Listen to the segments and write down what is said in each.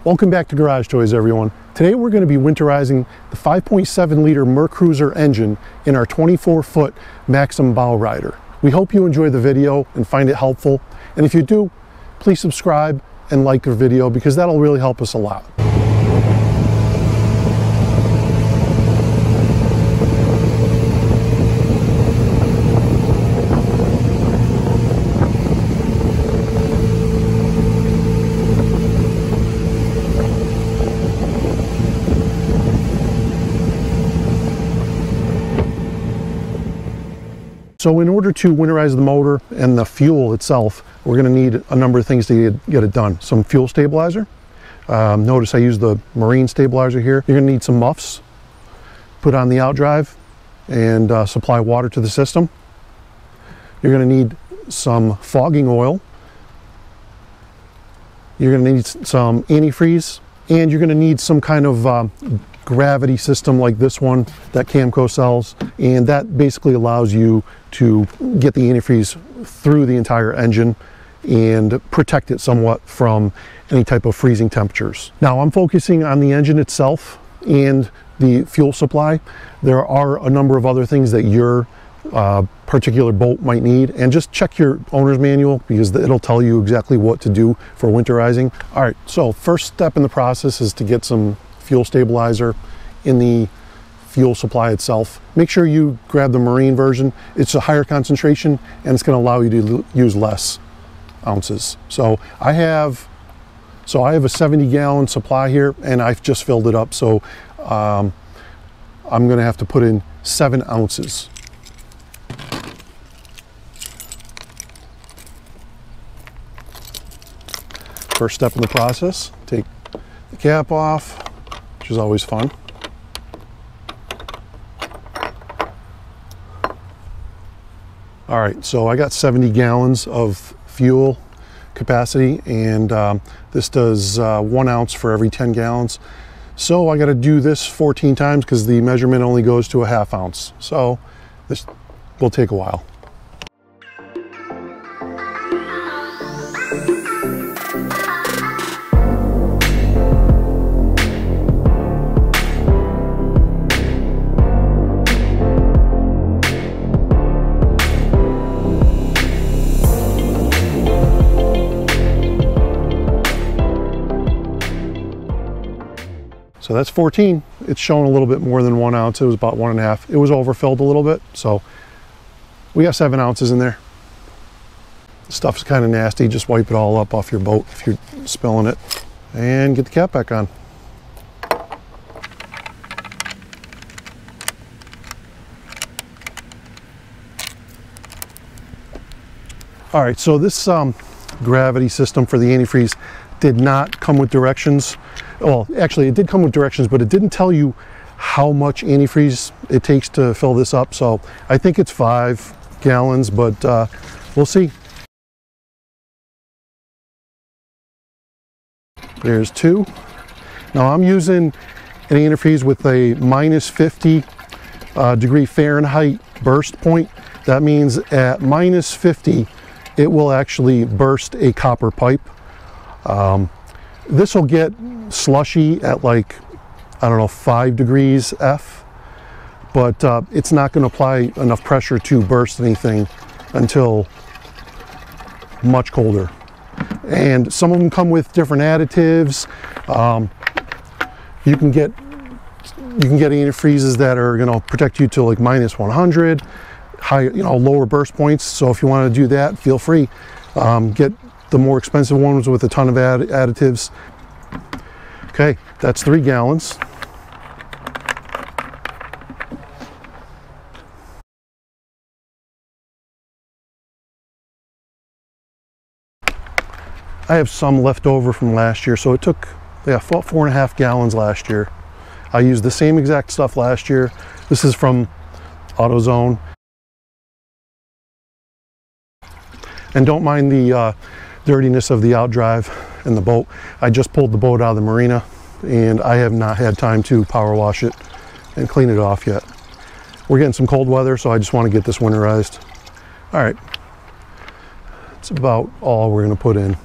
Welcome back to Garage Toys, everyone. Today we're going to be winterizing the 5.7 liter Mercruiser engine in our 24-foot Maxum bow rider. We hope you enjoy the video and find it helpful. And if you do, please subscribe and like the video because that'll really help us a lot. So in order to winterize the motor and the fuel itself, we're going to need a number of things to get it done. Some fuel stabilizer. Notice I use the marine stabilizer here. You're going to need some muffs, put on the outdrive, and supply water to the system. You're going to need some fogging oil. You're going to need some antifreeze, and you're going to need some kind of gravity system like this one that Camco sells, and that basically allows you to get the antifreeze through the entire engine and protect it somewhat from any type of freezing temperatures. Now I'm focusing on the engine itself and the fuel supply. There are a number of other things that your particular boat might need, and just check your owner's manual because it'll tell you exactly what to do for winterizing. All right, so first step in the process is to get some fuel stabilizer in the fuel supply itself. Make sure you grab the marine version. It's a higher concentration and it's going to allow you to use less ounces. So I have a 70-gallon supply here and I've just filled it up. So I'm going to have to put in 7 ounces. First step in the process, take the cap off, which is always fun. All right, so I got 70 gallons of fuel capacity, and this does 1 ounce for every 10 gallons. So I got to do this 14 times because the measurement only goes to a ½ ounce. So this will take a while. So that's 14. It's showing a little bit more than 1 ounce. It was about 1.5. It was overfilled a little bit. So we got 7 ounces in there. The stuff's kind of nasty. Just wipe it all up off your boat if you're spilling it. And get the cap back on. All right, so this gravity system for the antifreeze did not come with directions. Well, actually it did come with directions, but it didn't tell you how much antifreeze it takes to fill this up. So I think it's 5 gallons, but we'll see. There's 2. Now I'm using an antifreeze with a -50 degree Fahrenheit burst point. That means at -50, it will actually burst a copper pipe. This will get slushy at like, I don't know, 5 degrees F, but it's not going to apply enough pressure to burst anything until much colder. And some of them come with different additives. You can get antifreezes that are going to protect you to like -100, high, lower burst points. So if you want to do that, feel free. Get the more expensive ones with a ton of additives. Okay, that's 3 gallons. I have some left over from last year, so it took 4.5 gallons last year. I used the same exact stuff last year. This is from AutoZone. And don't mind the dirtiness of the outdrive and the boat. I just pulled the boat out of the marina and I have not had time to power wash it and clean it off yet. We're getting some cold weather, so I just want to get this winterized. All right, it's about all we're going to put in.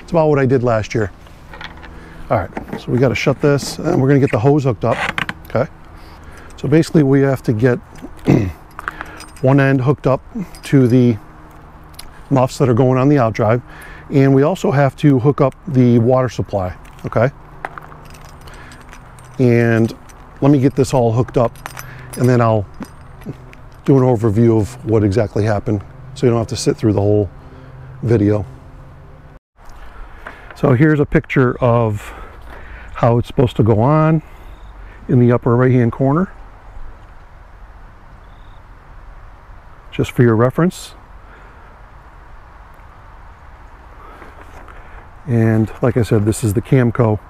It's about what I did last year. All right, so we got to shut this, and we're going to get the hose hooked up. Okay, so basically we have to get one end hooked up to the muffs that are going on the outdrive, and we also have to hook up the water supply. Okay, and let me get this all hooked up, and then I'll do an overview of what exactly happened, so you don't have to sit through the whole video. So here's a picture of how it's supposed to go on in the upper right hand corner, just for your reference. And like I said, this is the Camco.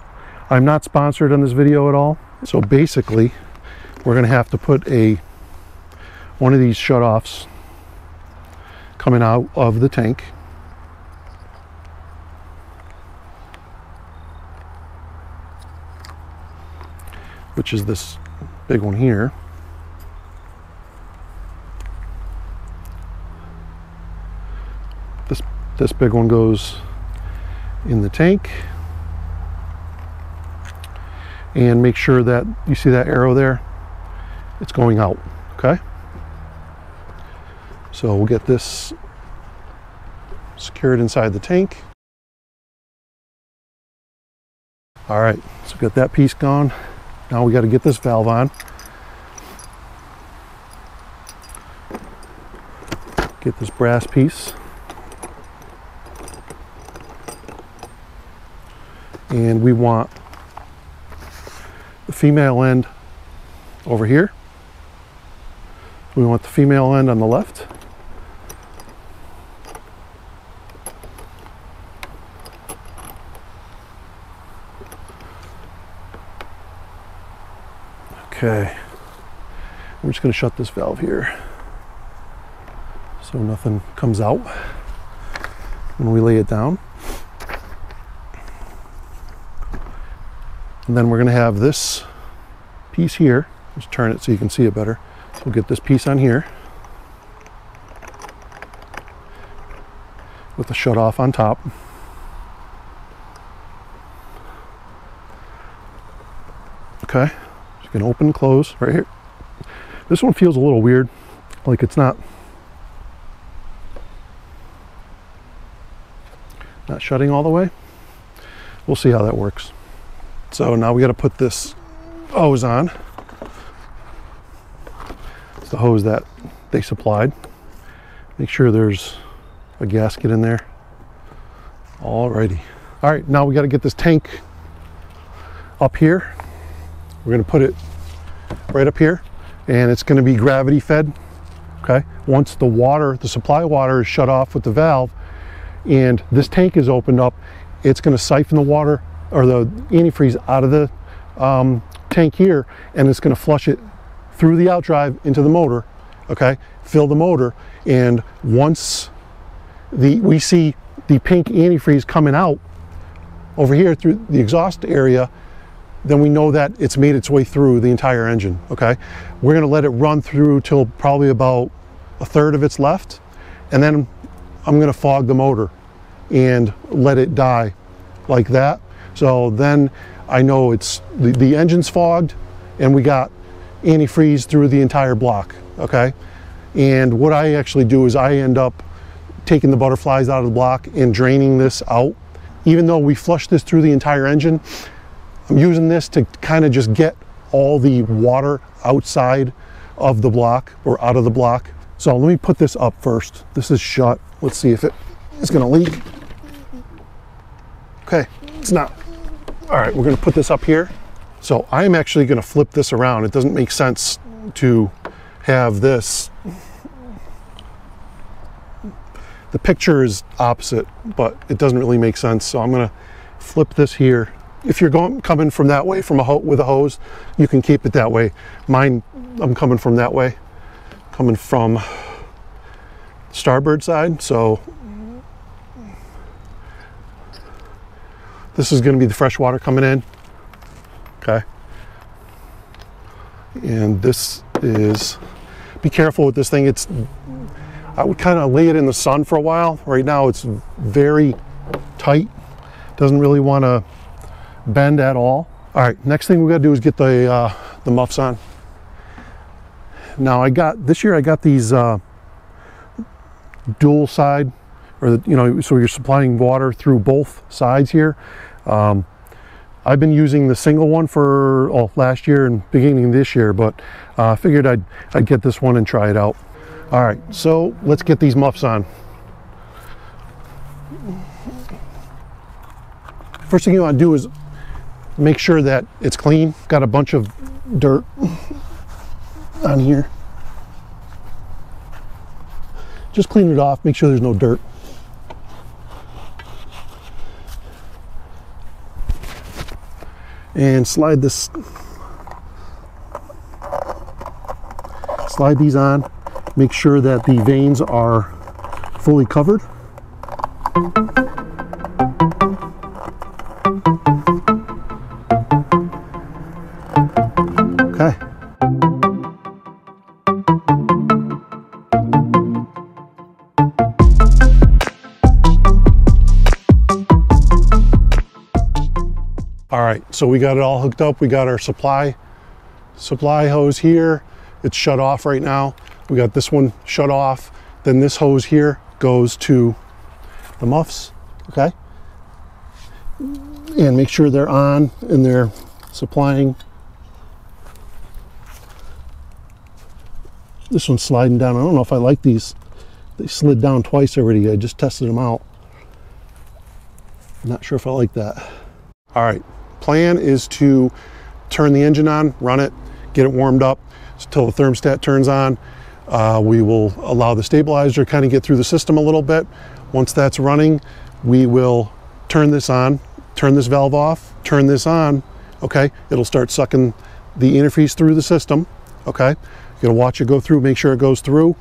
I'm not sponsored on this video at all. So basically, we're going to have to put one of these shutoffs coming out of the tank. Which is this big one here. This big one goes in the tank. And make sure that you see that arrow there, it's going out. Okay, so we'll get this secured inside the tank. All right, so got that piece gone. Now we got to get this valve on. Get this brass piece. And we want the female end over here. We want the female end on the left. Okay, we're just going to shut this valve here so nothing comes out when we lay it down. And then we're going to have this piece here. Just turn it so you can see it better. So we'll get this piece on here with the shut off on top. Okay, just going to open and close right here. This one feels a little weird, like it's not shutting all the way. We'll see how that works. So now we got to put this hose on. It's the hose that they supplied. Make sure there's a gasket in there. Alrighty. All right, now we got to get this tank up here. We're going to put it right up here, and it's going to be gravity fed. Okay. Once the water, the supply water, is shut off with the valve, and this tank is opened up, it's going to siphon the water or the antifreeze out of the tank here, and it's going to flush it through the outdrive into the motor. Okay, fill the motor, and once we see the pink antifreeze coming out over here through the exhaust area, then we know that it's made its way through the entire engine. Okay, we're going to let it run through till probably about a third of it's left, and then I'm going to fog the motor and let it die like that. So then I know it's the engine's fogged and we got antifreeze through the entire block. Okay, and what I actually do is I end up taking the butterflies out of the block and draining this out. Even though we flushed this through the entire engine, I'm using this to kind of just get all the water outside of the block or out of the block. So let me put this up first. This is shut. Let's see if it's going to leak. Okay, it's not. All right, we're going to put this up here. So I'm actually going to flip this around. It doesn't make sense to have this. The picture is opposite, but it doesn't really make sense. So I'm going to flip this here. If you're coming from that way from with a hose, you can keep it that way. Mine, I'm coming from that way, coming from starboard side. So this is going to be the fresh water coming in. Okay. And this is, be careful with this thing. I would kind of lay it in the sun for a while. Right now it's very tight. Doesn't really want to bend at all. All right, next thing we got to do is get the muffs on. Now this year I got these dual side, or so you're supplying water through both sides here. I've been using the single one for last year and beginning of this year, but I figured I'd get this one and try it out. All right, so let's get these muffs on. First thing you want to do is make sure that it's clean. Got a bunch of dirt on here. Just clean it off, make sure there's no dirt. And slide these on. Make sure that the vanes are fully covered. Okay. All right, so we got it all hooked up. We got our supply hose here. It's shut off right now. We got this one shut off. Then this hose here goes to the muffs, okay? And make sure they're on and they're supplying. This one's sliding down. I don't know if I like these. They slid down twice already. I just tested them out. I'm not sure if I like that. All right, plan is to turn the engine on, run it, get it warmed up until the thermostat turns on. We will allow the stabilizer to kind of get through the system a little bit. Once that's running, we will turn this on, turn this valve off, turn this on, okay? It'll start sucking the antifreeze through the system, okay? You're gonna watch it go through, make sure it goes through.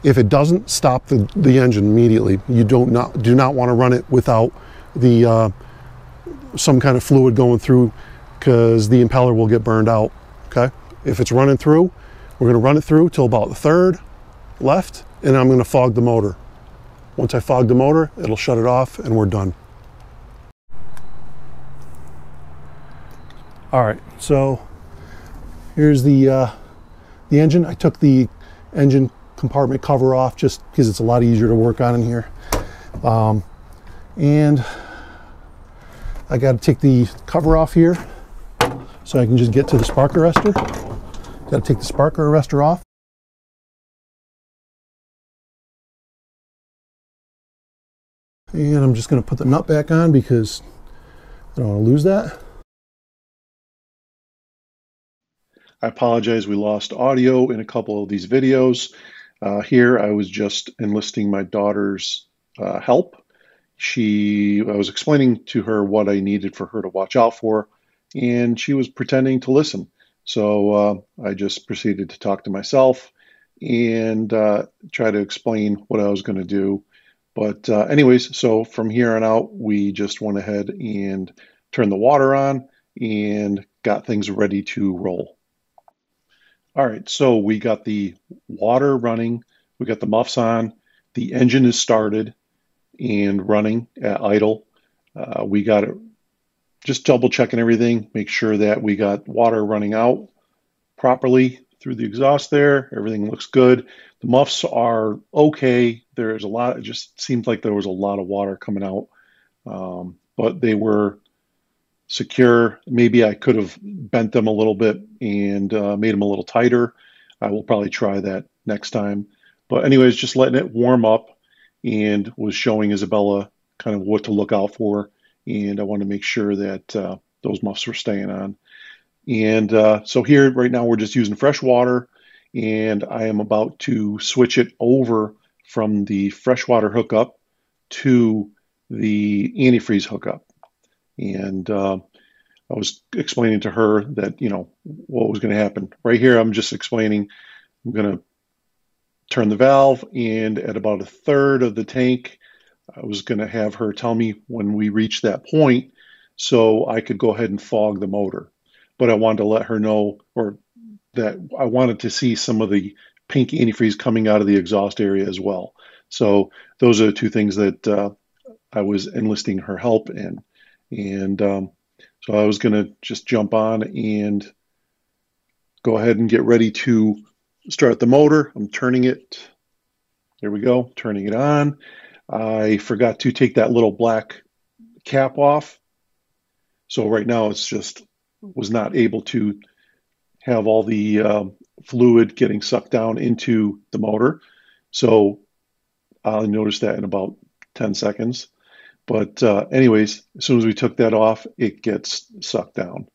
If it doesn't, stop the engine immediately. You do not wanna run it without the some kind of fluid going through, because the impeller will get burned out, okay? If it's running through, we're gonna run it through till about the third left, and I'm gonna fog the motor. Once I fog the motor, it'll shut it off and we're done. All right, so here's the engine. I took the engine compartment cover off just because it's a lot easier to work on in here. And I got to take the cover off here so I can just get to the spark arrestor. Got to take the spark arrestor off. And I'm just going to put the nut back on because I don't want to lose that. I apologize, we lost audio in a couple of these videos. Here I was just enlisting my daughter's help. I was explaining to her what I needed for her to watch out for, and she was pretending to listen. So I just proceeded to talk to myself and try to explain what I was going to do. But anyways, so from here on out, we just went ahead and turned the water on and got things ready to roll. All right, so we got the water running, we got the muffs on, the engine is started and running at idle. We got it just double checking everything, make sure that we got water running out properly through the exhaust there. Everything looks good. The muffs are okay. There's a lot, it just seemed like there was a lot of water coming out, but they were secure. Maybe I could have bent them a little bit and made them a little tighter. I will probably try that next time. But anyways, just letting it warm up and was showing Isabella kind of what to look out for. And I want to make sure that those muffs were staying on. And so here right now we're just using fresh water, and I am about to switch it over from the freshwater hookup to the antifreeze hookup. And I was explaining to her that, you know, what was going to happen. Right here, I'm just explaining, I'm going to turn the valve, and at about a third of the tank, I was going to have her tell me when we reach that point so I could go ahead and fog the motor. But I wanted to let her know, or that I wanted to see some of the pink antifreeze coming out of the exhaust area as well. So those are the two things that I was enlisting her help in. And So I was going to just jump on and go ahead and get ready to start the motor. I'm turning it. There we go, turning it on. I forgot to take that little black cap off. So right now it's just was not able to have all the fluid getting sucked down into the motor. So I'll notice that in about 10 seconds. But anyways, as soon as we took that off, it gets sucked down.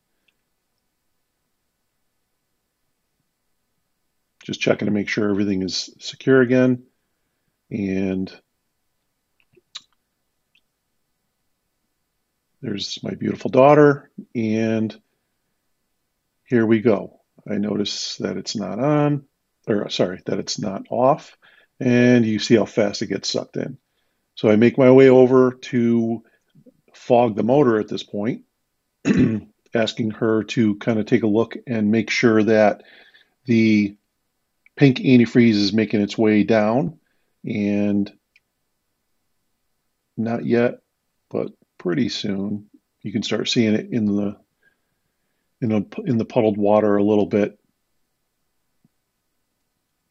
Just checking to make sure everything is secure again. And there's my beautiful daughter. And here we go. I notice that it's not on, or sorry, that it's not off. And you see how fast it gets sucked in. So I make my way over to fog the motor at this point, asking her to kind of take a look and make sure that the pink antifreeze is making its way down. And not yet, but pretty soon you can start seeing it in the puddled water a little bit.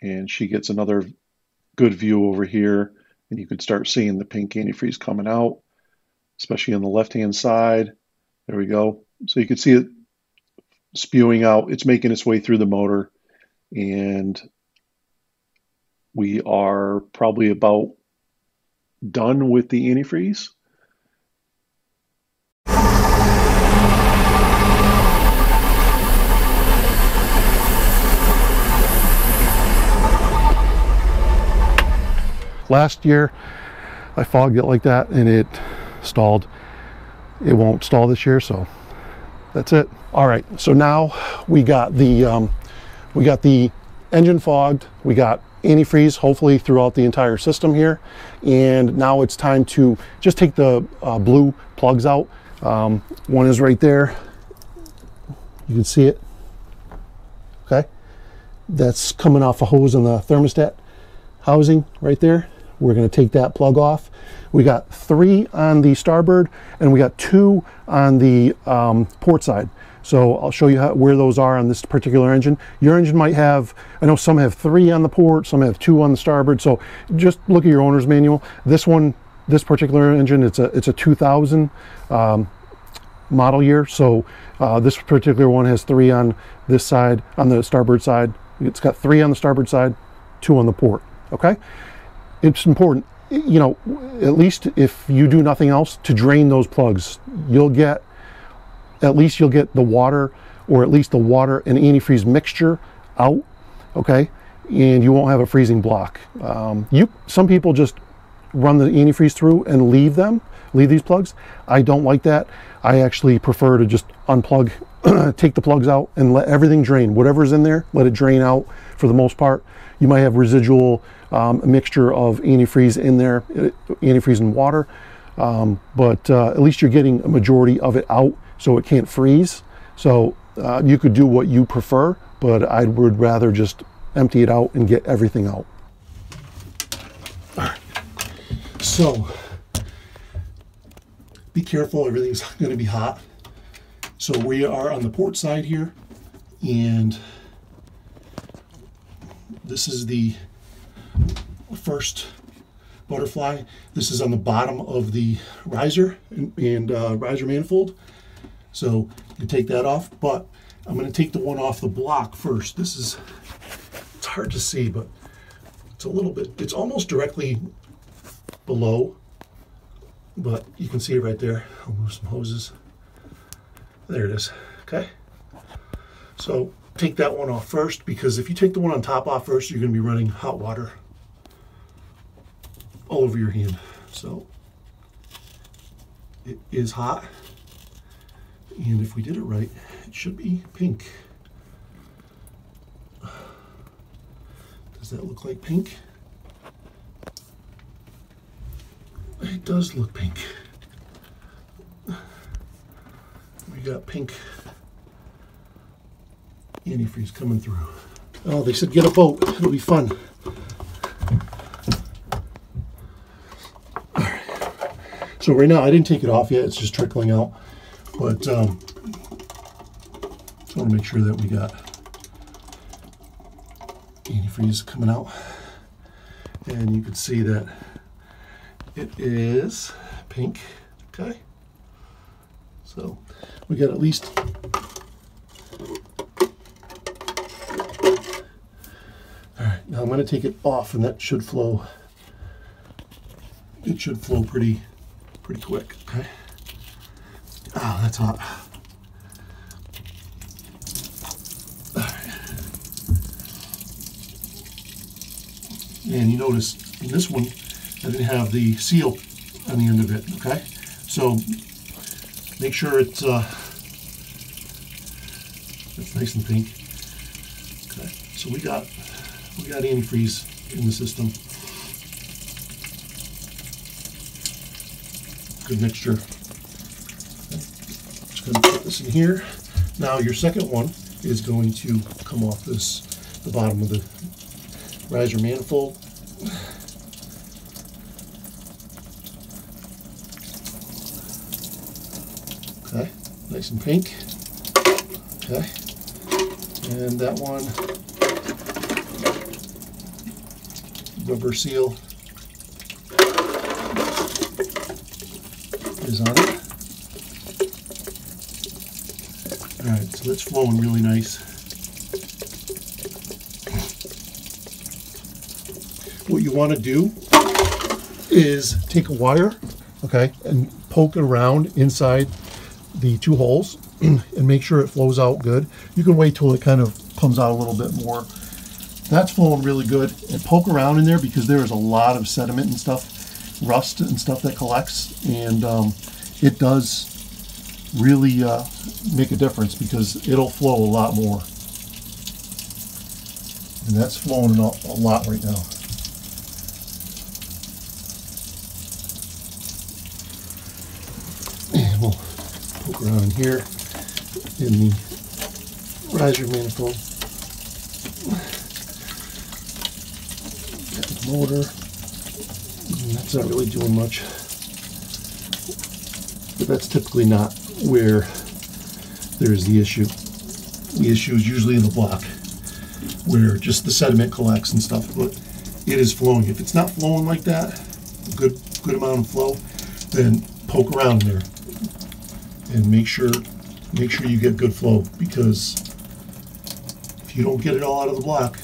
And she gets another good view over here, and you can start seeing the pink antifreeze coming out, especially on the left-hand side. There we go. So you can see it spewing out. It's making its way through the motor, and we are probably about done with the antifreeze. Last year I fogged it like that and it stalled. It won't stall this year, so that's it. All right, so now we got the engine fogged, we got antifreeze hopefully throughout the entire system here, and now it's time to just take the blue plugs out. One is right there, you can see it. Okay, that's coming off a hose on the thermostat housing right there. We're going to take that plug off. We got 3 on the starboard and we got 2 on the port side. So I'll show you where those are on this particular engine. Your engine might have, I know some have 3 on the port, some have 2 on the starboard. So just look at your owner's manual. This one, this particular engine, it's a 2000 model year. So this particular one has 3 on this side, on the starboard side. It's got 3 on the starboard side, 2 on the port. Okay, it's important, you know, at least if you do nothing else, to drain those plugs. You'll get the water, or at least the water and antifreeze mixture out. Okay, and you won't have a freezing block. Some people just run the antifreeze through and leave these plugs. I don't like that. I actually prefer to just unplug, take the plugs out and let everything drain. Whatever's in there, let it drain out for the most part. You might have residual mixture of antifreeze in there, antifreeze and water, but at least you're getting a majority of it out so it can't freeze. So you could do what you prefer, but I would rather just empty it out and get everything out. All right. So be careful, everything's going to be hot. So we are on the port side here, and this is the first butterfly. This is on the bottom of the riser and riser manifold. So you can take that off, but I'm going to take the one off the block first. It's hard to see, but it's a little bit, it's almost directly below, but you can see it right there. I'll move some hoses. There it is. Okay. So take that one off first, because if you take the one on top off first, you're going to be running hot water all over your hand. So it is hot, and if we did it right, it should be pink. Does that look like pink? It does look pink. We got pink antifreeze coming through. Oh, they said get a boat. It'll be fun. All right. So right now I didn't take it off yet. It's just trickling out. But just want to make sure that we got antifreeze coming out. And you can see that it is pink. Okay. So we got at least now I'm going to take it off, and that should flow. It should flow pretty quick. Okay. Oh, that's hot. All right. And you notice in this one, I didn't have the seal on the end of it. Okay. So make sure it's nice and pink. Okay. So we got antifreeze in the system. Good mixture. Okay. Just going to put this in here. Now your second one is going to come off the bottom of the riser manifold. Okay, nice and pink. Okay, and that one, rubber seal is on it. All right, so that's flowing really nice. What you want to do is take a wire, okay, and poke it around inside the two holes and make sure it flows out good. You can wait till it kind of comes out a little bit more. That's flowing really good. And poke around in there because there is a lot of sediment and stuff, rust and stuff that collects, and it does really make a difference because it'll flow a lot more. And that's flowing a lot right now. And we'll poke around in here in the riser manifold. Got the motor. And that's not really doing much. But that's typically not where there is the issue. The issue is usually in the block, where just the sediment collects and stuff, but it is flowing. If it's not flowing like that, a good amount of flow, then poke around in there and make sure you get good flow, because if you don't get it all out of the block,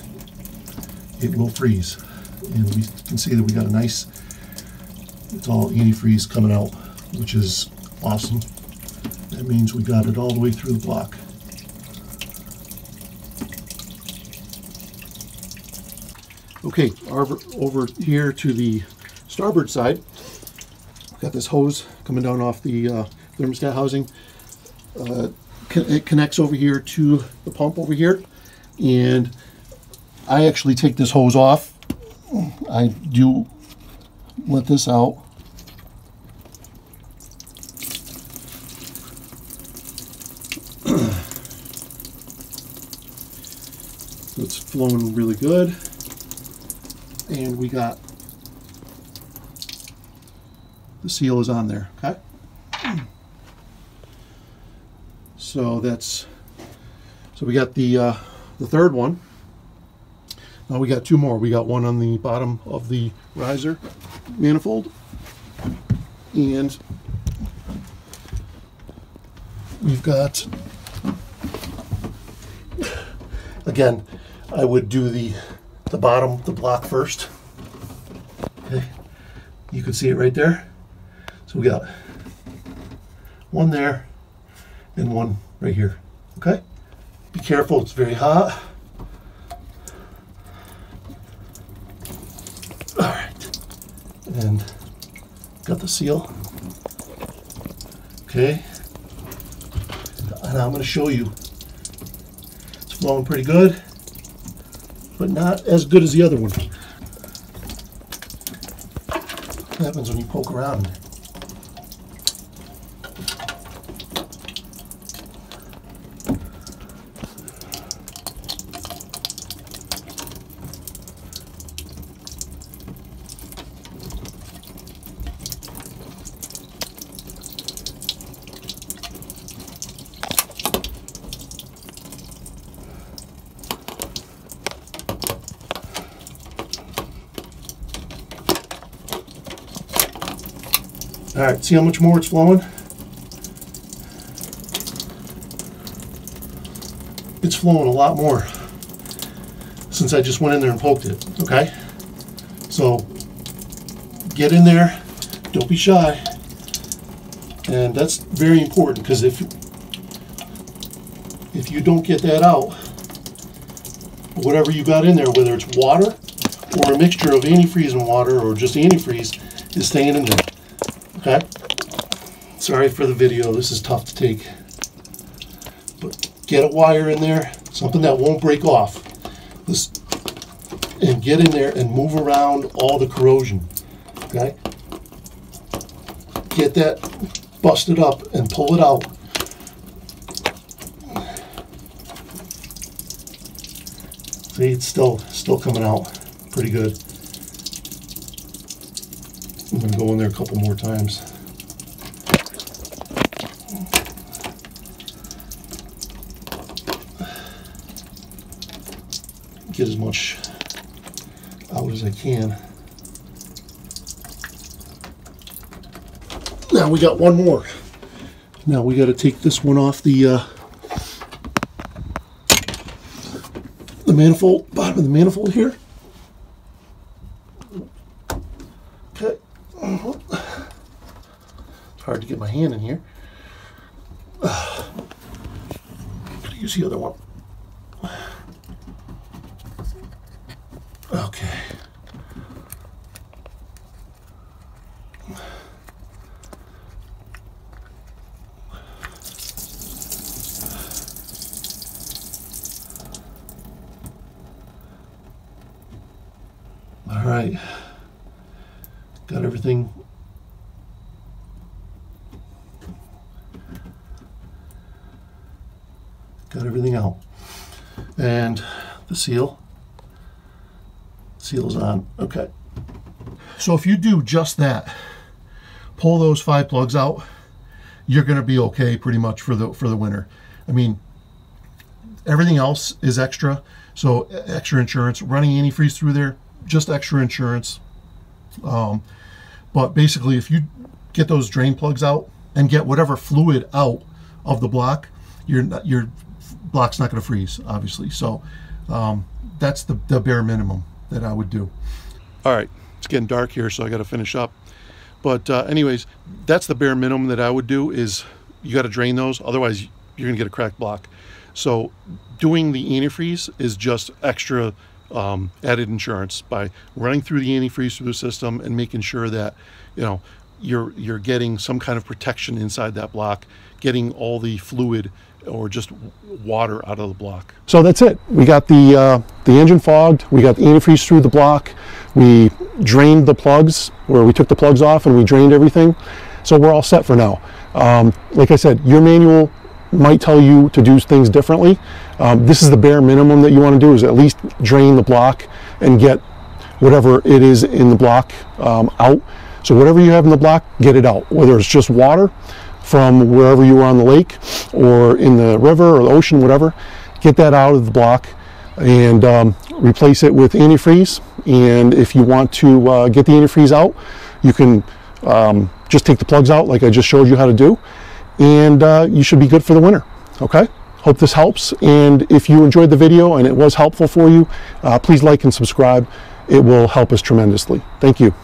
it will freeze. And we can see that we got a nice, it's all antifreeze coming out, which is awesome. That means we got it all the way through the block. Okay, over here to the starboard side, got this hose coming down off the thermostat housing. It connects over here to the pump over here, and I actually take this hose off. I do let this out. So it's flowing really good. And we got the seal is on there, okay? So we got the third one. Now we got two more. We got one on the bottom of the riser manifold, and we've got, again, I would do the bottom, the block first. Okay, you can see it right there. So we got one there and one right here. Okay, be careful, it's very hot. All right, and got the seal. Okay, and I'm going to show you. It's flowing pretty good, but not as good as the other one. What happens when you poke around? All right, see how much more it's flowing? It's flowing a lot more since I just went in there and poked it, okay? So get in there, don't be shy. And that's very important, because if you don't get that out, whatever you got in there, whether it's water or a mixture of antifreeze and water or just antifreeze, is staying in there. Okay? Sorry for the video, this is tough to take. But get a wire in there, something that won't break off. And get in there and move around all the corrosion. Okay? Get that busted up and pull it out. See, it's still coming out pretty good. I'm going to go in there a couple more times. Get as much out as I can. Now we got one more. Now we got to take this one off the manifold, bottom of the manifold here. Okay. It's hard to get my hand in here. Gotta use the other one. Okay. All right. Got everything. Got everything out. And the seal's on. Okay. So if you do just that, pull those 5 plugs out, you're going to be okay pretty much for the winter. I mean, everything else is extra. So extra insurance, running antifreeze through there, just extra insurance. But basically, if you get those drain plugs out and get whatever fluid out of the block, your block's not going to freeze, obviously. So that's the bare minimum that I would do. All right, it's getting dark here, so I got to finish up. But anyways, that's the bare minimum that I would do. Is you got to drain those, otherwise you're going to get a cracked block. So doing the antifreeze is just extra added insurance by running through the antifreeze through the system and making sure that you're getting some kind of protection inside that block, getting all the fluid or just water out of the block. So that's it. We got the engine fogged, we got the antifreeze through the block, we drained the plugs, where we took the plugs off and we drained everything. So we're all set for now. Like I said, your manual might tell you to do things differently. This is the bare minimum that you want to do, is at least drain the block and get whatever it is in the block out. So whatever you have in the block, get it out, whether it's just water from wherever you were on the lake or in the river or the ocean, whatever. Get that out of the block and replace it with antifreeze. And if you want to get the antifreeze out, you can just take the plugs out like I just showed you how to do, and you should be good for the winter. Okay, hope this helps, and if you enjoyed the video and it was helpful for you, please like and subscribe. It will help us tremendously. Thank you.